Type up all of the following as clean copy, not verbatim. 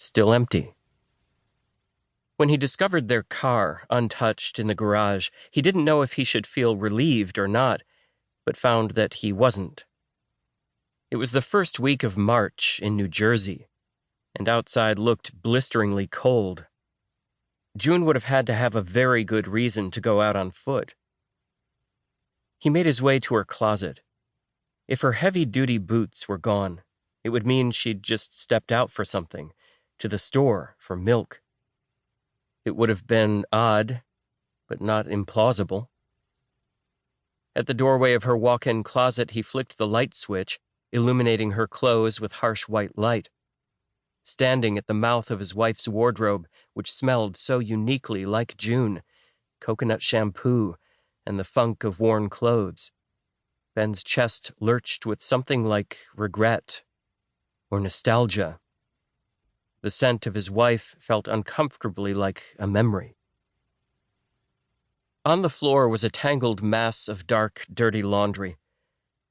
still empty. When he discovered their car, untouched, in the garage, he didn't know if he should feel relieved or not, but found that he wasn't. It was the first week of March in New Jersey, and outside looked blisteringly cold. June would have had to have a very good reason to go out on foot. He made his way to her closet. If her heavy-duty boots were gone, it would mean she'd just stepped out for something, to the store for milk. It would have been odd, but not implausible. At the doorway of her walk-in closet, he flicked the light switch, illuminating her clothes with harsh white light. Standing at the mouth of his wife's wardrobe, which smelled so uniquely like June, coconut shampoo, and the funk of worn clothes, Ben's chest lurched with something like regret or nostalgia. The scent of his wife felt uncomfortably like a memory. On the floor was a tangled mass of dark, dirty laundry.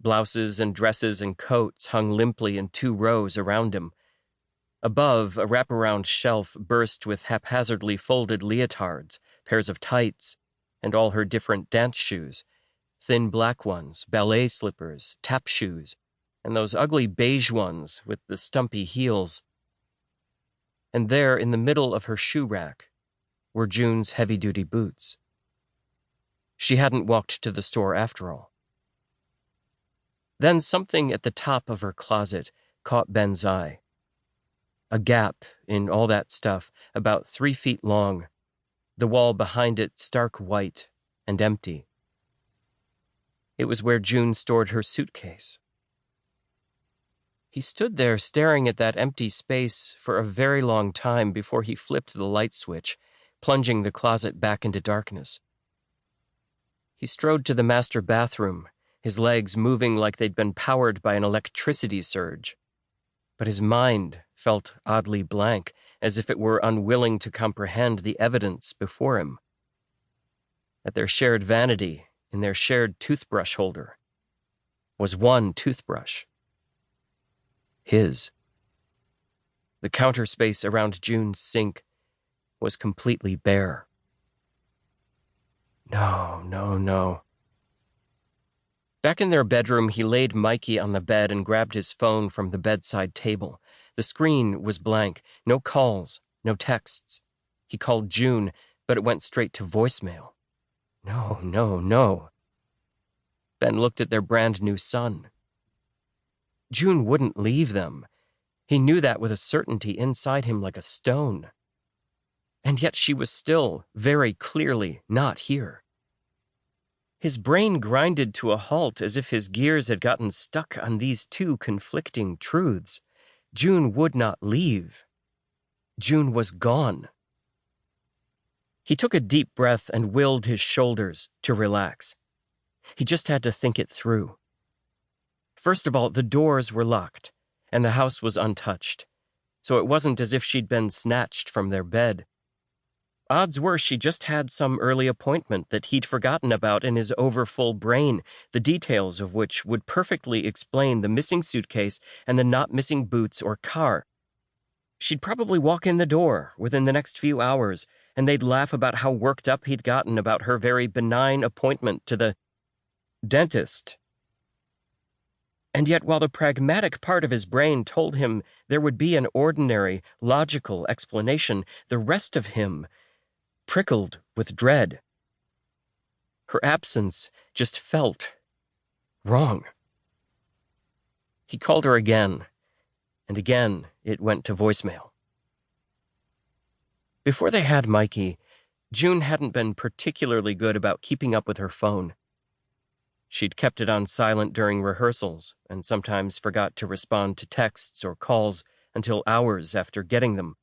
Blouses and dresses and coats hung limply in 2 rows around him. Above, a wraparound shelf burst with haphazardly folded leotards, pairs of tights, and all her different dance shoes, thin black ones, ballet slippers, tap shoes, and those ugly beige ones with the stumpy heels. And there, in the middle of her shoe rack, were June's heavy-duty boots. She hadn't walked to the store after all. Then something at the top of her closet caught Ben's eye. A gap in all that stuff, about 3 feet long, the wall behind it stark white and empty. It was where June stored her suitcase. He stood there staring at that empty space for a very long time before he flipped the light switch, plunging the closet back into darkness. He strode to the master bathroom, his legs moving like they'd been powered by an electricity surge. But his mind felt oddly blank, as if it were unwilling to comprehend the evidence before him. At their shared vanity, in their shared toothbrush holder, was one toothbrush. His. The counter space around June's sink was completely bare. No. Back in their bedroom, he laid Mikey on the bed and grabbed his phone from the bedside table. The screen was blank. No calls, no texts. He called June, but it went straight to voicemail. No. Ben looked at their brand new son. June wouldn't leave them. He knew that with a certainty inside him like a stone. And yet she was still, very clearly, not here. His brain grinded to a halt as if his gears had gotten stuck on these 2 conflicting truths. June would not leave. June was gone. He took a deep breath and willed his shoulders to relax. He just had to think it through. First of all, the doors were locked, and the house was untouched, so it wasn't as if she'd been snatched from their bed. Odds were she just had some early appointment that he'd forgotten about in his overfull brain, the details of which would perfectly explain the missing suitcase and the not missing boots or car. She'd probably walk in the door within the next few hours, and they'd laugh about how worked up he'd gotten about her very benign appointment to the dentist. And yet, while the pragmatic part of his brain told him there would be an ordinary, logical explanation, the rest of him prickled with dread. Her absence just felt wrong. He called her again, and again it went to voicemail. Before they had Mikey, June hadn't been particularly good about keeping up with her phone. She'd kept it on silent during rehearsals and sometimes forgot to respond to texts or calls until hours after getting them.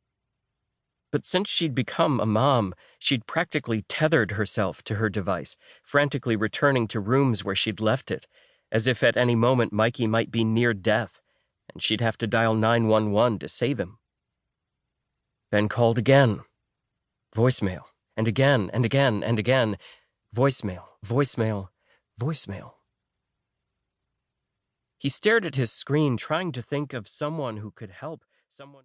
But since she'd become a mom, she'd practically tethered herself to her device, frantically returning to rooms where she'd left it, as if at any moment Mikey might be near death, and she'd have to dial 911 to save him. Ben called again. Voicemail. And again, and again, and again. Voicemail. He stared at his screen, trying to think of someone who could help, someone